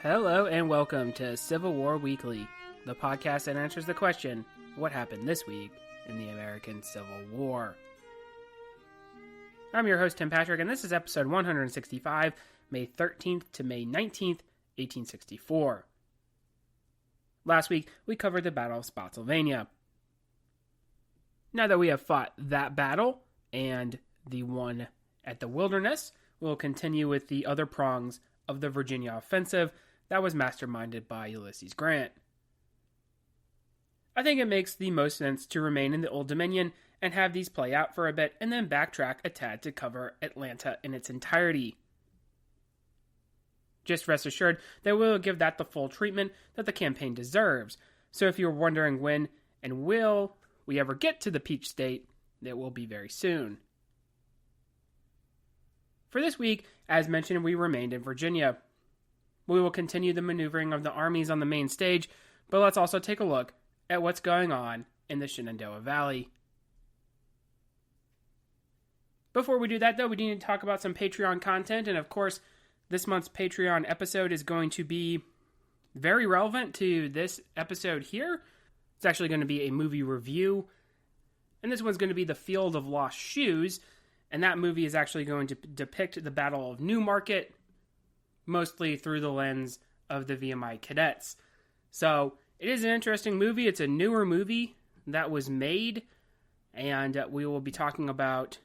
Hello and welcome to Civil War Weekly, the podcast that answers the question, what happened this week in the American Civil War? I'm your host, Tim Patrick, and this is episode 165, May 13th to May 19th, 1864. Last week, we covered the Battle of Spotsylvania. Now that we have fought that battle and the one at the Wilderness, we'll continue with the other prongs of the Virginia offensive that was masterminded by Ulysses Grant. I think it makes the most sense to remain in the Old Dominion and have these play out for a bit and then backtrack a tad to cover Atlanta in its entirety. Just rest assured that we'll give that the full treatment that the campaign deserves, so if you're wondering when and will we ever get to the Peach State, it will be very soon. For this week, as mentioned, we remained in Virginia. We will continue the maneuvering of the armies on the main stage, but let's also take a look at what's going on in the Shenandoah Valley. Before we do that, though, we need to talk about some Patreon content, and of course, this month's Patreon episode is going to be very relevant to this episode here. It's actually going to be a movie review, and this one's going to be The Field of Lost Shoes, and that movie is actually going to depict the Battle of Newmarket, mostly through the lens of the VMI cadets. So, it is an interesting movie. It's a newer movie that was made, and we will be talking about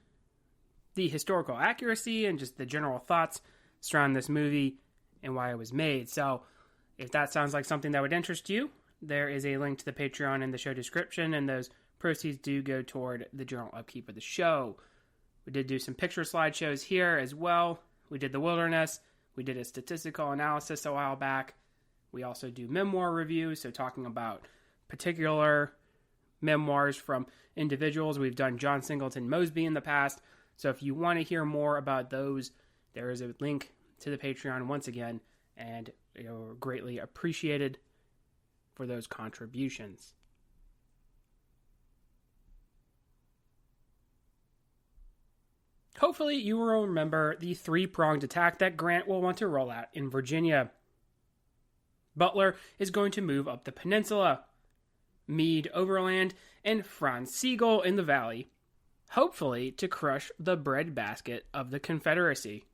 the historical accuracy and just the general thoughts surrounding this movie and why it was made. So, if that sounds like something that would interest you, there is a link to the Patreon in the show description, and those proceeds do go toward the general upkeep of the show. We did do some picture slideshows here as well. We did the Wilderness. We did a statistical analysis a while back. We also do memoir reviews, so talking about particular memoirs from individuals. We've done John Singleton Mosby in the past, so if you want to hear more about those, there is a link to the Patreon once again, and you're greatly appreciated for those contributions. Hopefully you will remember the three-pronged attack that Grant will want to roll out in Virginia. Butler is going to move up the peninsula, Meade overland, and Franz Sigel in the valley, hopefully to crush the breadbasket of the Confederacy.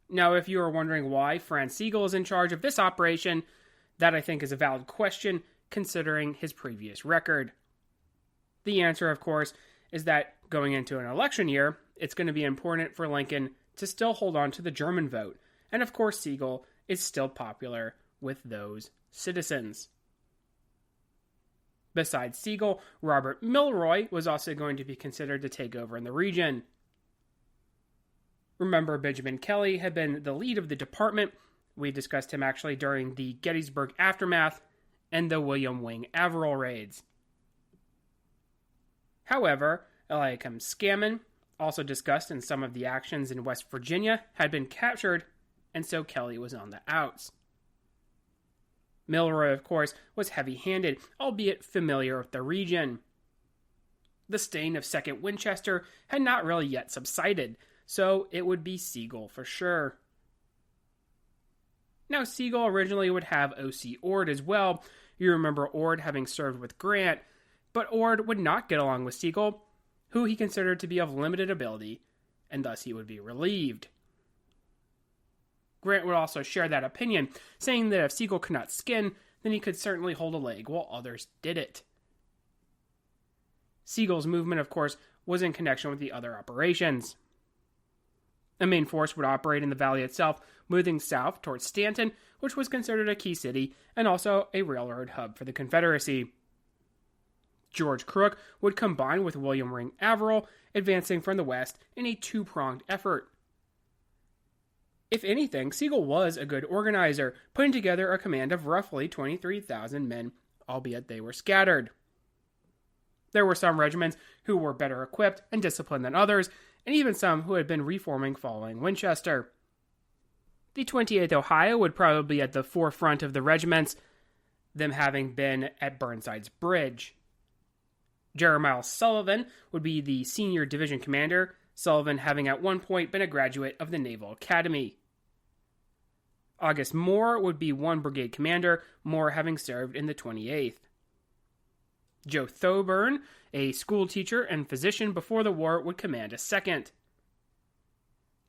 Now, if you are wondering why Franz Sigel is in charge of this operation, that I think is a valid question considering his previous record. The answer, of course, is that going into an election year, it's going to be important for Lincoln to still hold on to the German vote, and of course Sigel is still popular with those citizens. Besides Sigel, Robert Milroy was also going to be considered to take over in the region. Remember, Benjamin Kelly had been the lead of the department. We discussed him actually during the Gettysburg Aftermath and the William Wing Averill raids. However, Eliakim Scammon, also discussed in some of the actions in West Virginia, had been captured, and so Kelly was on the outs. Milroy, of course, was heavy-handed, albeit familiar with the region. The stain of 2nd Winchester had not really yet subsided, so it would be Sigel for sure. Now, Sigel originally would have O.C. Ord as well. You remember Ord having served with Grant, but Ord would not get along with Sigel, who he considered to be of limited ability, and thus he would be relieved. Grant would also share that opinion, saying that if Sigel could not skin, then he could certainly hold a leg while others did it. Sigel's movement, of course, was in connection with the other operations. A main force would operate in the valley itself, moving south towards Stanton, which was considered a key city and also a railroad hub for the Confederacy. George Crook would combine with William Wing Averill, advancing from the west in a two-pronged effort. If anything, Sigel was a good organizer, putting together a command of roughly 23,000 men, albeit they were scattered. There were some regiments who were better equipped and disciplined than others, and even some who had been reforming following Winchester. The 28th Ohio would probably be at the forefront of the regiments, them having been at Burnside's Bridge. Jeremiah Sullivan would be the senior division commander, Sullivan having at one point been a graduate of the Naval Academy. August Moore would be 1 brigade commander, Moore having served in the 28th. Joe Thoburn, a school teacher and physician before the war, would command a 2nd.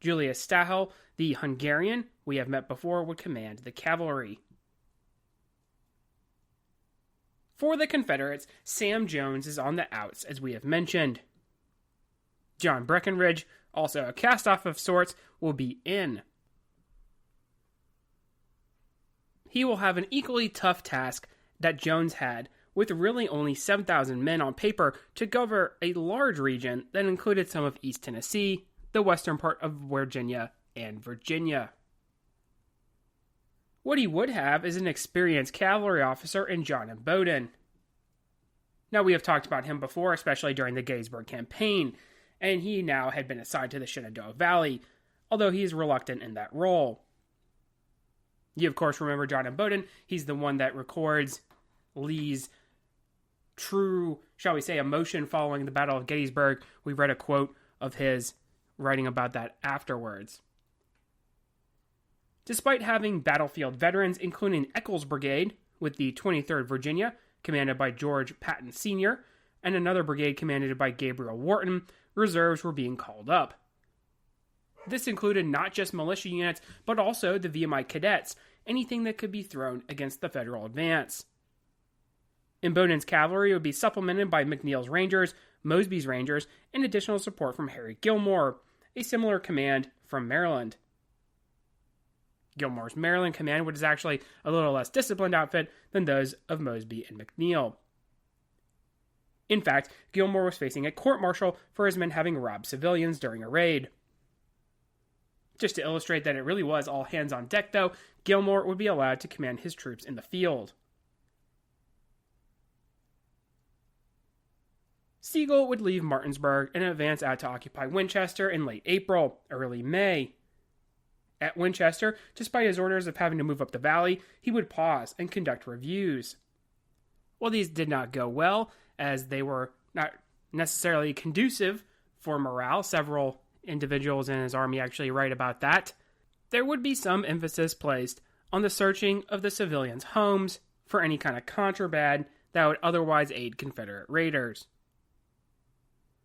Julius Stahel, the Hungarian we have met before, would command the cavalry. For the Confederates, Sam Jones is on the outs, as we have mentioned. John Breckinridge, also a cast-off of sorts, will be in. He will have an equally tough task that Jones had, with really only 7,000 men on paper to cover a large region that included some of East Tennessee, the western part of Virginia, and Virginia. What he would have is an experienced cavalry officer in John Imboden. Now, we have talked about him before, especially during the Gettysburg campaign, and he now had been assigned to the Shenandoah Valley, although he is reluctant in that role. You, of course, remember John Imboden. He's the one that records Lee's true, shall we say, emotion following the Battle of Gettysburg. We read a quote of his writing about that afterwards. Despite having battlefield veterans, including Eccles Brigade with the 23rd Virginia, commanded by George Patton Sr., and another brigade commanded by Gabriel Wharton, reserves were being called up. This included not just militia units, but also the VMI cadets, anything that could be thrown against the federal advance. Imboden's cavalry would be supplemented by McNeill's Rangers, Mosby's Rangers, and additional support from Harry Gilmore, a similar command from Maryland. Gilmore's Maryland command was actually a little less disciplined outfit than those of Mosby and McNeill. In fact, Gilmore was facing a court-martial for his men having robbed civilians during a raid. Just to illustrate that it really was all hands on deck, though, Gilmore would be allowed to command his troops in the field. Sigel would leave Martinsburg and advance out to occupy Winchester in late April, early May. At Winchester, despite his orders of having to move up the valley, he would pause and conduct reviews. While these did not go well, as they were not necessarily conducive for morale, several individuals in his army actually write about that, there would be some emphasis placed on the searching of the civilians' homes for any kind of contraband that would otherwise aid Confederate raiders.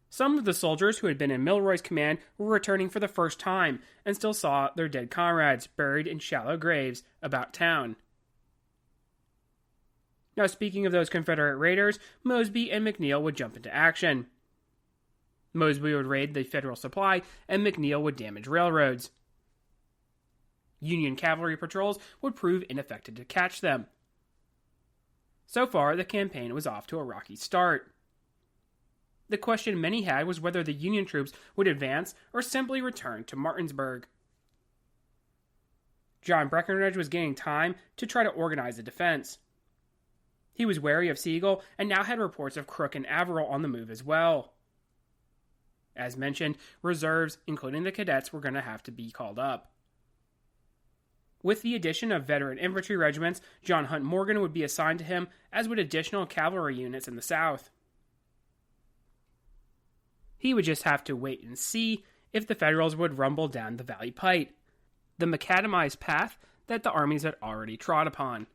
Some of the soldiers who had been in Milroy's command were returning for the first time and still saw their dead comrades buried in shallow graves about town. Now, speaking of those Confederate raiders, Mosby and McNeill would jump into action. Mosby would raid the federal supply, and McNeill would damage railroads. Union cavalry patrols would prove ineffective to catch them. So far, the campaign was off to a rocky start. The question many had was whether the Union troops would advance or simply return to Martinsburg. John Breckinridge was gaining time to try to organize a defense. He was wary of Sigel and now had reports of Crook and Averill on the move as well. As mentioned, reserves, including the cadets, were going to have to be called up. With the addition of veteran infantry regiments, John Hunt Morgan would be assigned to him, as would additional cavalry units in the South. He would just have to wait and see if the Federals would rumble down the Valley Pike, the macadamized path that the armies had already trod upon.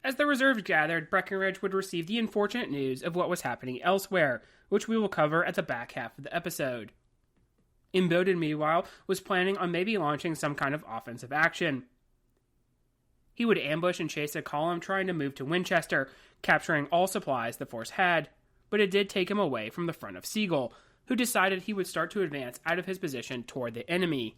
As the reserves gathered, Breckinridge would receive the unfortunate news of what was happening elsewhere, which we will cover at the back half of the episode. Imboden, meanwhile, was planning on maybe launching some kind of offensive action. He would ambush and chase a column trying to move to Winchester, capturing all supplies the force had, but it did take him away from the front of Sigel, who decided he would start to advance out of his position toward the enemy.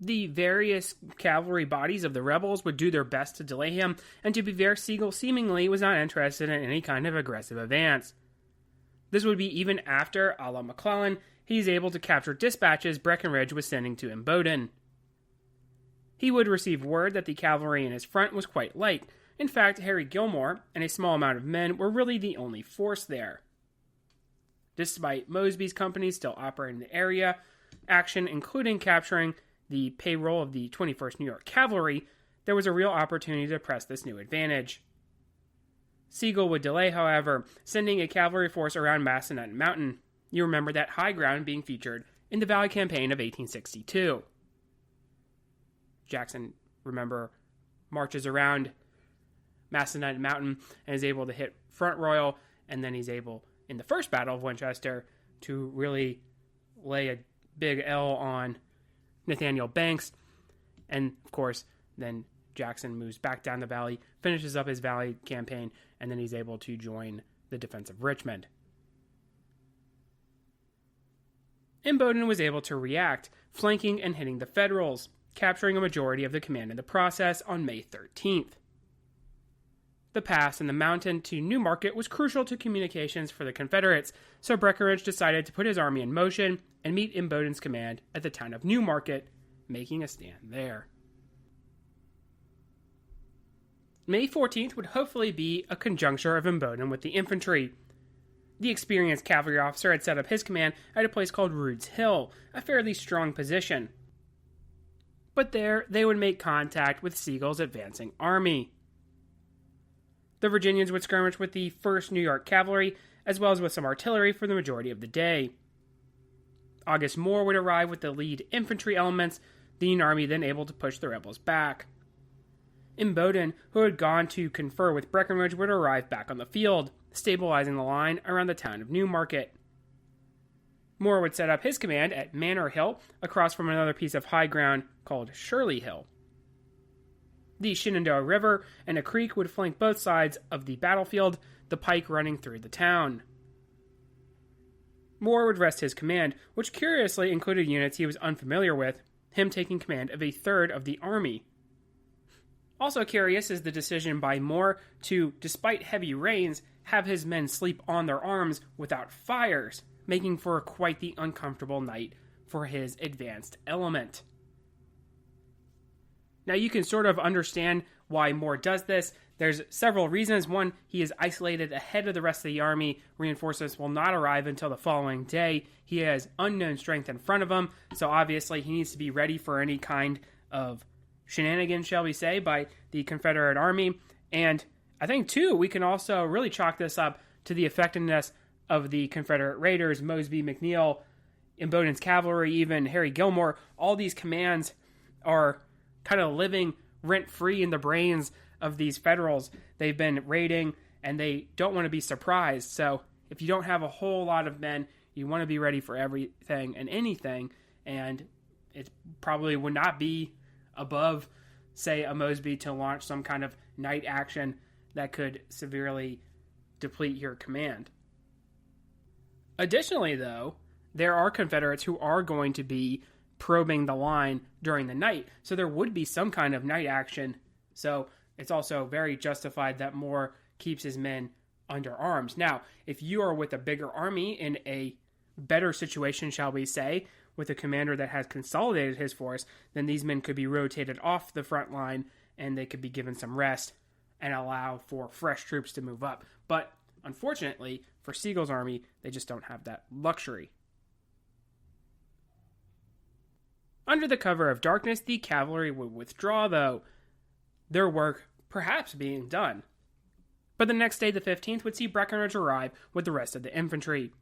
The various cavalry bodies of the rebels would do their best to delay him, and to be fair, Sigel seemingly was not interested in any kind of aggressive advance. This would be even after, a la McClellan, he's able to capture dispatches Breckinridge was sending to Imboden. He would receive word that the cavalry in his front was quite light. In fact, Harry Gilmore and a small amount of men were really the only force there. Despite Mosby's companies still operating in the area, action including capturing the payroll of the 21st New York Cavalry, there was a real opportunity to press this new advantage. Sigel would delay, however, sending a cavalry force around Massanutten Mountain, You remember that high ground being featured in the Valley Campaign of 1862. Jackson, remember, marches around Massanutten Mountain and is able to hit Front Royal, and then he's able, in the First Battle of Winchester, to really lay a big L on Nathaniel Banks. And, of course, then Jackson moves back down the valley, finishes up his Valley Campaign, and then he's able to join the defense of Richmond. Imboden was able to react, flanking and hitting the Federals, capturing a majority of the command in the process on May 13th. The pass in the mountain to Newmarket was crucial to communications for the Confederates, so Breckinridge decided to put his army in motion and meet Imboden's command at the town of Newmarket, making a stand there. May 14th would hopefully be a conjuncture of Imboden with the infantry. The experienced cavalry officer had set up his command at a place called Rood's Hill, a fairly strong position. But there, they would make contact with Sigel's advancing army. The Virginians would skirmish with the 1st New York Cavalry, as well as with some artillery for the majority of the day. August Moore would arrive with the lead infantry elements, the Union Army then able to push the rebels back. Imboden, who had gone to confer with Breckinridge, would arrive back on the field, stabilizing the line around the town of Newmarket. Moore would set up his command at Manor Hill, across from another piece of high ground called Shirley Hill. The Shenandoah River and a creek would flank both sides of the battlefield, the pike running through the town. Moore would rest his command, which curiously included units he was unfamiliar with, him taking command of a third of the army. Also curious is the decision by Moore to, despite heavy rains, have his men sleep on their arms without fires, making for quite the uncomfortable night for his advanced element. Now you can sort of understand why Moore does this. There's several reasons. One, he is isolated ahead of the rest of the army. Reinforcements will not arrive until the following day. He has unknown strength in front of him, so obviously he needs to be ready for any kind of shenanigans, shall we say, by the Confederate Army. And I think, too, we can also really chalk this up to the effectiveness of the Confederate raiders, Mosby, McNeil, Imboden's cavalry, even Harry Gilmore. All these commands are kind of living rent-free in the brains of these Federals. They've been raiding, and they don't want to be surprised. So if you don't have a whole lot of men, you want to be ready for everything and anything, and it probably would not be above, say, a Mosby to launch some kind of night action that could severely deplete your command. Additionally, though, there are Confederates who are going to be probing the line during the night, so there would be some kind of night action. So it's also very justified that Moore keeps his men under arms. Now, if you are with a bigger army in a better situation, shall we say, with a commander that has consolidated his force, then these men could be rotated off the front line and they could be given some rest and allow for fresh troops to move up. But unfortunately, for Sigel's army, they just don't have that luxury. Under the cover of darkness, the cavalry would withdraw, though, their work perhaps being done. But the next day, the 15th, would see Breckinridge arrive with the rest of the infantry.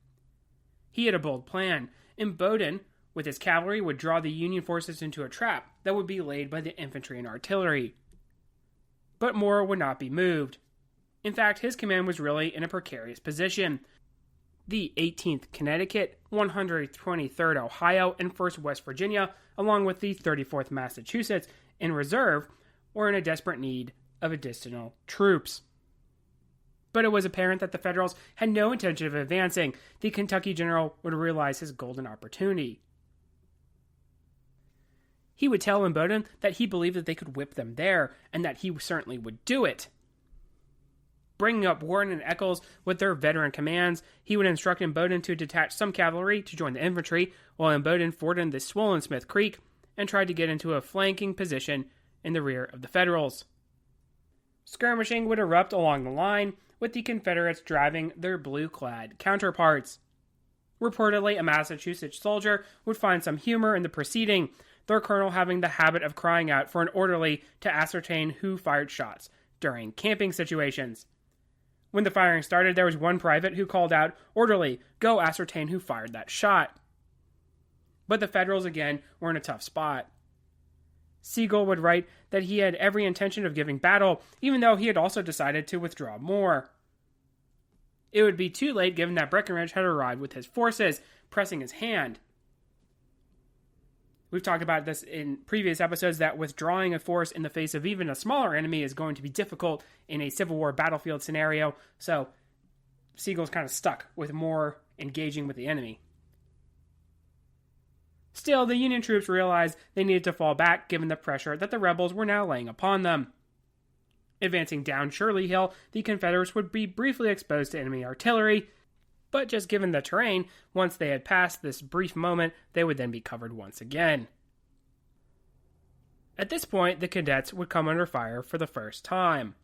He had a bold plan. Imboden, with his cavalry, would draw the Union forces into a trap that would be laid by the infantry and artillery. But Moore would not be moved. In fact, his command was really in a precarious position. The 18th Connecticut, 123rd Ohio, and 1st West Virginia, along with the 34th Massachusetts, in reserve, were in a desperate need of additional troops. But it was apparent that the Federals had no intention of advancing. The Kentucky general would realize his golden opportunity. He would tell Imboden that he believed that they could whip them there, and that he certainly would do it. Bringing up Warren and Eccles with their veteran commands, he would instruct Imboden to detach some cavalry to join the infantry, while Imboden forded the swollen Smith Creek and tried to get into a flanking position in the rear of the Federals. Skirmishing would erupt along the line, with the Confederates driving their blue-clad counterparts. Reportedly, a Massachusetts soldier would find some humor in the proceeding, their colonel having the habit of crying out for an orderly to ascertain who fired shots during camping situations. When the firing started, there was one private who called out, "Orderly, go ascertain who fired that shot." But the Federals again were in a tough spot. Sigel would write that he had every intention of giving battle, even though he had also decided to withdraw more. It would be too late given that Breckinridge had arrived with his forces, pressing his hand. We've talked about this in previous episodes, that withdrawing a force in the face of even a smaller enemy is going to be difficult in a Civil War battlefield scenario, so Sigel's kind of stuck with more engaging with the enemy. Still, the Union troops realized they needed to fall back given the pressure that the rebels were now laying upon them. Advancing down Shirley Hill, the Confederates would be briefly exposed to enemy artillery, but just given the terrain, once they had passed this brief moment, they would then be covered once again. At this point, the cadets would come under fire for the first time.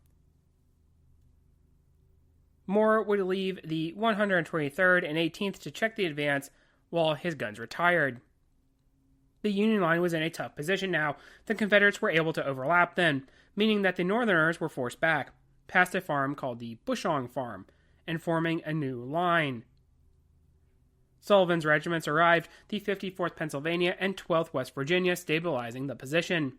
Moore would leave the 123rd and 18th to check the advance while his guns retired. The Union line was in a tough position now. The Confederates were able to overlap them, meaning that the Northerners were forced back, past a farm called the Bushong Farm, and forming a new line. Sullivan's regiments arrived, the 54th Pennsylvania and 12th West Virginia stabilizing the position.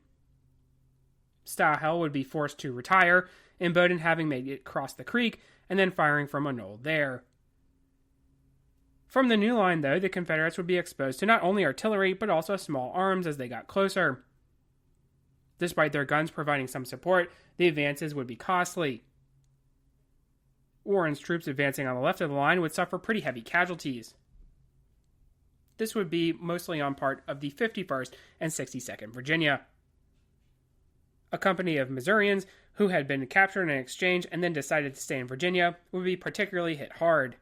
Stahel would be forced to retire, and Bowdoin having made it across the creek, and then firing from a knoll there. From the new line, though, the Confederates would be exposed to not only artillery, but also small arms as they got closer. Despite their guns providing some support, the advances would be costly. Warren's troops advancing on the left of the line would suffer pretty heavy casualties. This would be mostly on part of the 51st and 62nd Virginia. A company of Missourians who had been captured in an exchange and then decided to stay in Virginia would be particularly hit hard.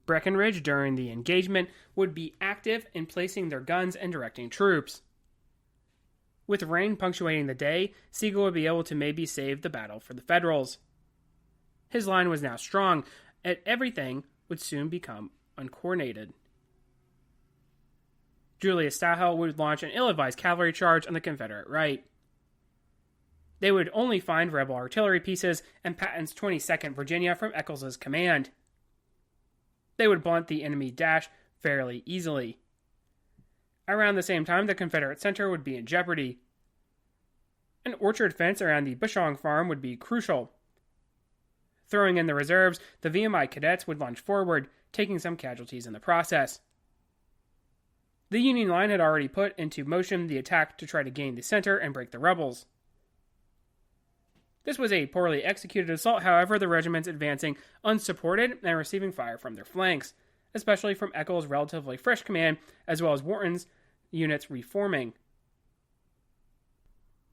Breckinridge, during the engagement, would be active in placing their guns and directing troops. With rain punctuating the day, Sigel would be able to maybe save the battle for the Federals. His line was now strong, and everything would soon become uncoordinated. Julius Stahel would launch an ill-advised cavalry charge on the Confederate right. They would only find rebel artillery pieces and Patton's 22nd Virginia from Eccles's command. They would blunt the enemy dash fairly easily. Around the same time, the Confederate center would be in jeopardy. An orchard fence around the Bushong farm would be crucial. Throwing in the reserves, the VMI cadets would launch forward, taking some casualties in the process. The Union line had already put into motion the attack to try to gain the center and break the rebels. This was a poorly executed assault, however, the regiments advancing unsupported and receiving fire from their flanks, especially from Eccles' relatively fresh command, as well as Wharton's units reforming.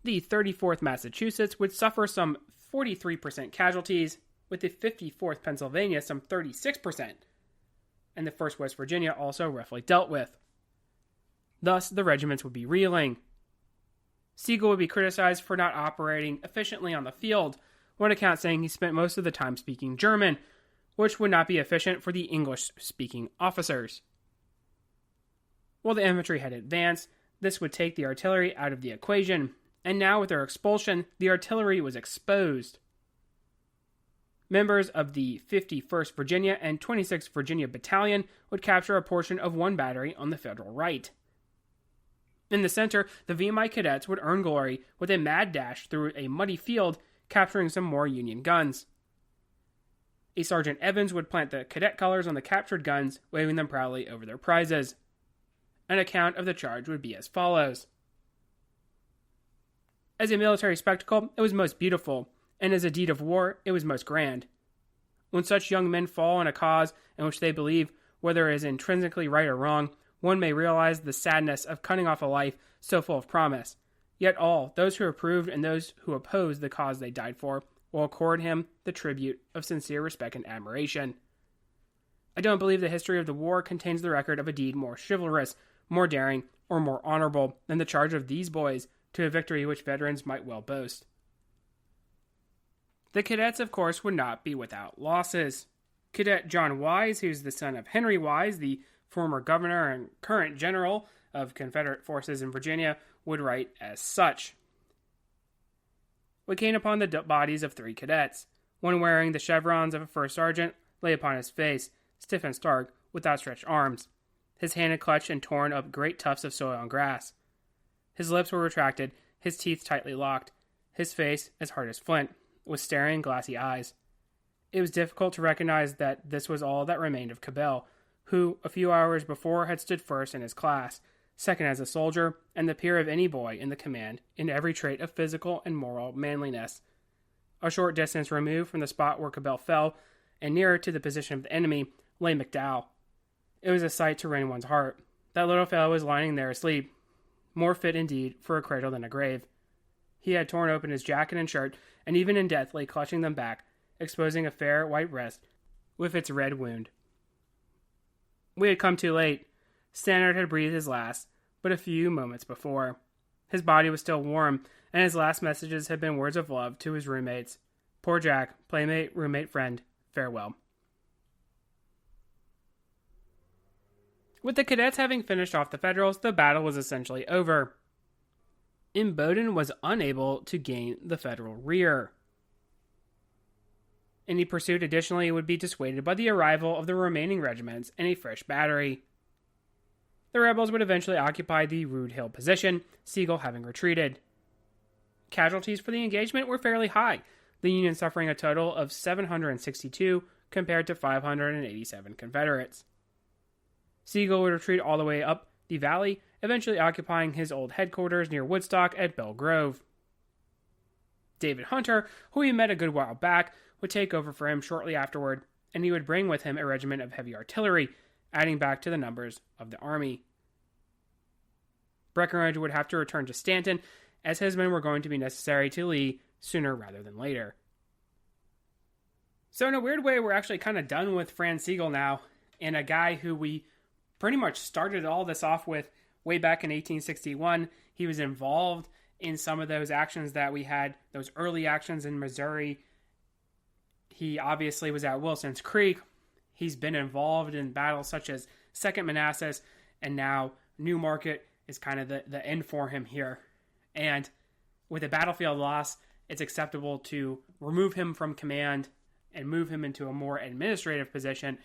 The 34th Massachusetts would suffer some 43% casualties, with the 54th Pennsylvania some 36%, and the 1st West Virginia also roughly dealt with. Thus, the regiments would be reeling. Sigel would be criticized for not operating efficiently on the field, one account saying he spent most of the time speaking German, which would not be efficient for the English-speaking officers. While the infantry had advanced, this would take the artillery out of the equation, and now with their expulsion, the artillery was exposed. Members of the 51st Virginia and 26th Virginia Battalion would capture a portion of one battery on the Federal right. In the center, the VMI cadets would earn glory with a mad dash through a muddy field, capturing some more Union guns. A Sergeant Evans would plant the cadet colors on the captured guns, waving them proudly over their prizes. An account of the charge would be as follows. As a military spectacle, it was most beautiful, and as a deed of war, it was most grand. When such young men fall in a cause in which they believe, whether it is intrinsically right or wrong, one may realize the sadness of cutting off a life so full of promise. Yet all, those who approved and those who opposed the cause they died for, will accord him the tribute of sincere respect and admiration. I don't believe the history of the war contains the record of a deed more chivalrous, more daring, or more honorable than the charge of these boys to a victory which veterans might well boast. The cadets, of course, would not be without losses. Cadet John Wise, who's the son of Henry Wise, the former governor and current general of Confederate forces in Virginia, would write as such. We came upon the bodies of 3 cadets. One wearing the chevrons of a first sergeant lay upon his face, stiff and stark, with outstretched arms. His hand had clutched and torn up great tufts of soil and grass. His lips were retracted, his teeth tightly locked. His face, as hard as flint, with staring, glassy eyes. It was difficult to recognize that this was all that remained of Cabell, who, a few hours before, had stood first in his class, second as a soldier, and the peer of any boy in the command in every trait of physical and moral manliness. A short distance removed from the spot where Cabell fell, and nearer to the position of the enemy, lay McDowell. It was a sight to rend one's heart. That little fellow was lying there asleep, more fit indeed for a cradle than a grave. He had torn open his jacket and shirt, and even in death lay clutching them back, exposing a fair white breast with its red wound. We had come too late. Stannard had breathed his last, but a few moments before. His body was still warm, and his last messages had been words of love to his roommates. Poor Jack, playmate, roommate, friend, farewell. With the cadets having finished off the Federals, the battle was essentially over. Imboden was unable to gain the Federal rear. Any pursuit additionally would be dissuaded by the arrival of the remaining regiments and a fresh battery. The rebels would eventually occupy the Rude Hill position, Sigel having retreated. Casualties for the engagement were fairly high, the Union suffering a total of 762 compared to 587 Confederates. Sigel would retreat all the way up the valley, eventually occupying his old headquarters near Woodstock at Bell Grove. David Hunter, who he met a good while back, would take over for him shortly afterward, and he would bring with him a regiment of heavy artillery, adding back to the numbers of the army. Breckinridge would have to return to Stanton, as his men were going to be necessary to Lee sooner rather than later. So in a weird way, we're actually kind of done with Franz Sigel now, and a guy who we pretty much started all this off with way back in 1861. He was involved in some of those actions that we had, those early actions in Missouri. He obviously was at Wilson's Creek. He's been involved in battles such as Second Manassas, and now Newmarket is kind of the end for him here. And with a battlefield loss, it's acceptable to remove him from command and move him into a more administrative position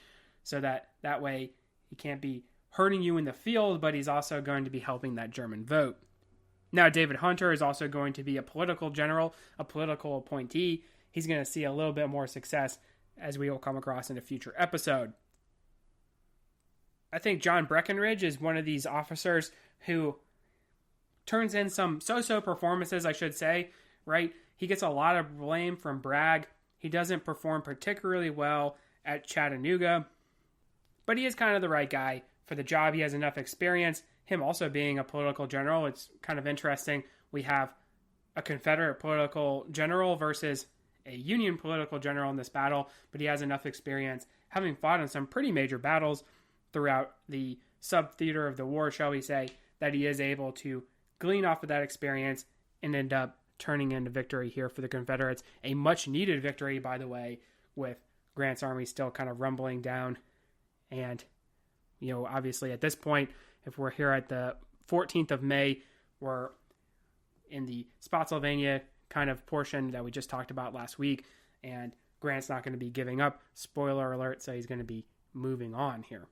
so that way he can't be hurting you in the field, but he's also going to be helping that German vote. Now, David Hunter is also going to be a political general, a political appointee. He's going to see a little bit more success as we will come across in a future episode. I think John Breckinridge is one of these officers who turns in some so-so performances, I should say, right? He gets a lot of blame from Bragg. He doesn't perform particularly well at Chattanooga, but he is kind of the right guy for the job. He has enough experience. Him also being a political general, it's kind of interesting. We have a Confederate political general versus a Union political general in this battle, but he has enough experience, having fought in some pretty major battles throughout the sub-theater of the war, shall we say, that he is able to glean off of that experience and end up turning into victory here for the Confederates. A much-needed victory, by the way, with Grant's army still kind of rumbling down. And, obviously at this point, if we're here at the 14th of May, we're in the Spotsylvania kind of portion that we just talked about last week, and Grant's not going to be giving up. Spoiler alert, so he's going to be moving on here.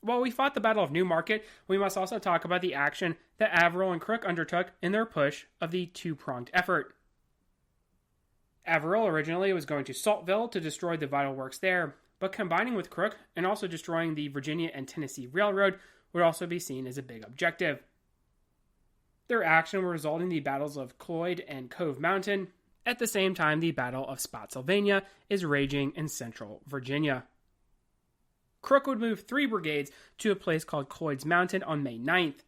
While we fought the Battle of Newmarket, we must also talk about the action that Averill and Crook undertook in their push of the two-pronged effort. Averill originally was going to Saltville to destroy the vital works there, but combining with Crook and also destroying the Virginia and Tennessee Railroad would also be seen as a big objective. Their action would result in the battles of Cloyd and Cove Mountain. At the same time, the Battle of Spotsylvania is raging in central Virginia. Crook would move 3 brigades to a place called Cloyd's Mountain on May 9th.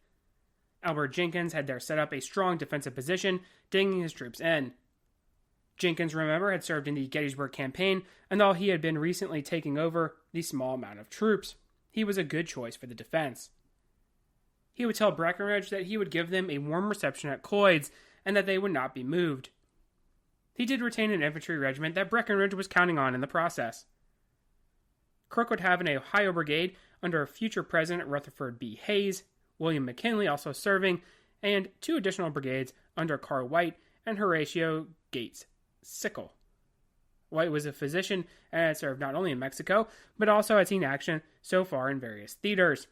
Albert Jenkins had there set up a strong defensive position, dinging his troops in. Jenkins, remember, had served in the Gettysburg Campaign, and though he had been recently taking over the small amount of troops, he was a good choice for the defense. He would tell Breckinridge that he would give them a warm reception at Cloyd's, and that they would not be moved. He did retain an infantry regiment that Breckinridge was counting on in the process. Crook would have an Ohio Brigade under future President Rutherford B. Hayes, William McKinley also serving, and 2 additional brigades under Carl White and Horatio Gates Sickle. White was a physician and had served not only in Mexico, but also had seen action so far in various theaters.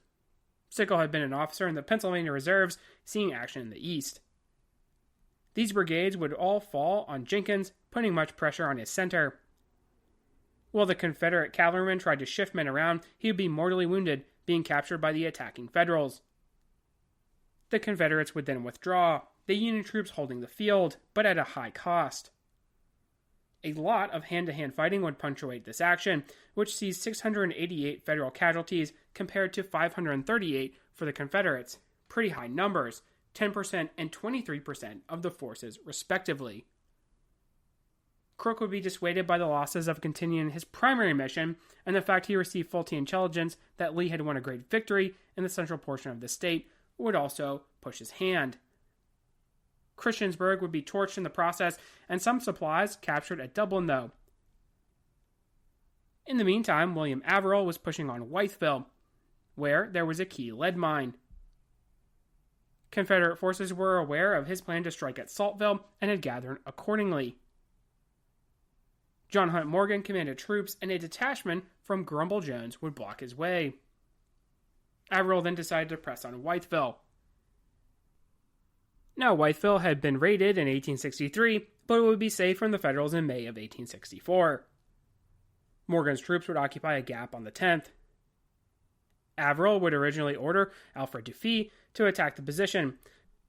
Sickle had been an officer in the Pennsylvania Reserves, seeing action in the East. These brigades would all fall on Jenkins, putting much pressure on his center. While the Confederate cavalrymen tried to shift men around, he would be mortally wounded, being captured by the attacking Federals. The Confederates would then withdraw, the Union troops holding the field, but at a high cost. A lot of hand-to-hand fighting would punctuate this action, which sees 688 Federal casualties compared to 538 for the Confederates. Pretty high numbers, 10% and 23% of the forces respectively. Crook would be dissuaded by the losses of continuing his primary mission and the fact he received faulty intelligence that Lee had won a great victory in the central portion of the state would also push his hand. Christiansburg would be torched in the process, and some supplies captured at Dublin, though. In the meantime, William Averill was pushing on Wytheville, where there was a key lead mine. Confederate forces were aware of his plan to strike at Saltville and had gathered accordingly. John Hunt Morgan commanded troops, and a detachment from Grumble Jones would block his way. Averill then decided to press on Wytheville. Now, Wytheville had been raided in 1863, but it would be safe from the Federals in May of 1864. Morgan's troops would occupy a gap on the 10th. Averill would originally order Alfred Dufee to attack the position,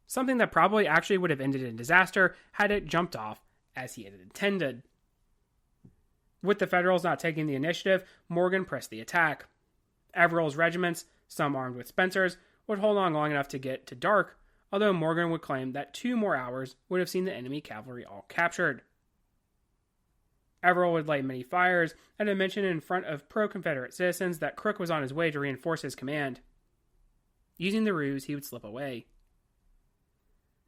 something that probably actually would have ended in disaster had it jumped off as he had intended. With the Federals not taking the initiative, Morgan pressed the attack. Averill's regiments, some armed with Spencers, would hold on long enough to get to dark, although Morgan would claim that 2 more hours would have seen the enemy cavalry all captured. Averill would light many fires and had mentioned in front of pro-Confederate citizens that Crook was on his way to reinforce his command. Using the ruse, he would slip away.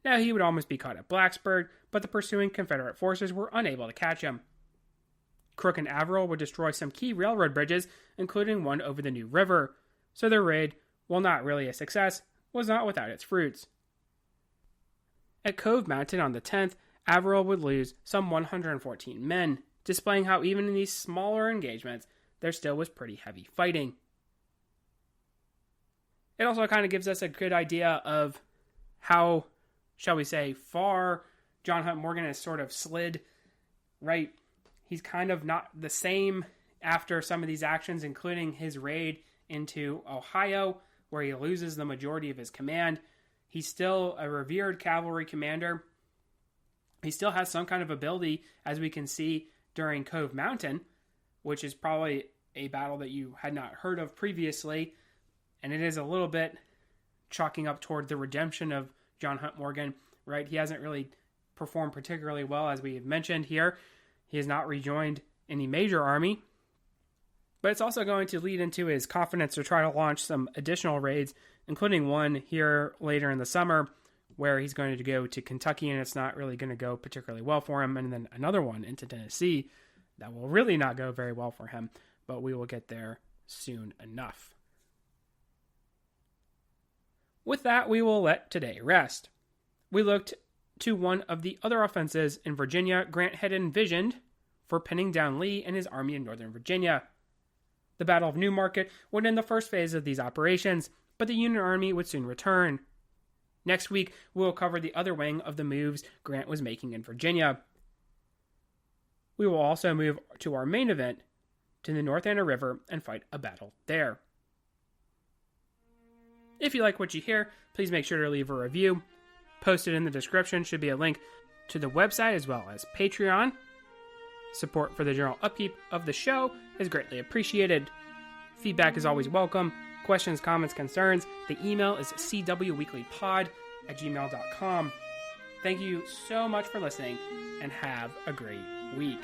Now he would almost be caught at Blacksburg, but the pursuing Confederate forces were unable to catch him. Crook and Averill would destroy some key railroad bridges, including one over the New River, so their raid, while not really a success, was not without its fruits. At Cove Mountain on the 10th, Averill would lose some 114 men, displaying how even in these smaller engagements, there still was pretty heavy fighting. It also kind of gives us a good idea of how, shall we say, far John Hunt Morgan has sort of slid, right? He's kind of not the same after some of these actions, including his raid into Ohio, where he loses the majority of his command. He's still a revered cavalry commander. He still has some kind of ability, as we can see during Cove Mountain, which is probably a battle that you had not heard of previously. And it is a little bit chalking up toward the redemption of John Hunt Morgan, right? He hasn't really performed particularly well, as we have mentioned here. He has not rejoined any major army. But it's also going to lead into his confidence to try to launch some additional raids, including one here later in the summer, where he's going to go to Kentucky, and it's not really going to go particularly well for him, and then another one into Tennessee that will really not go very well for him, but we will get there soon enough. With that, we will let today rest. We looked to one of the other offenses in Virginia Grant had envisioned for pinning down Lee and his army in Northern Virginia. The Battle of Newmarket would end the first phase of these operations, but the Union Army would soon return. Next week, we will cover the other wing of the moves Grant was making in Virginia. We will also move to our main event, to the North Anna River, and fight a battle there. If you like what you hear, please make sure to leave a review. Posted in the description should be a link to the website as well as Patreon. Support for the general upkeep of the show is greatly appreciated. Feedback is always welcome. Questions, comments, concerns. The email is cwweeklypod@gmail.com. Thank you so much for listening, and have a great week.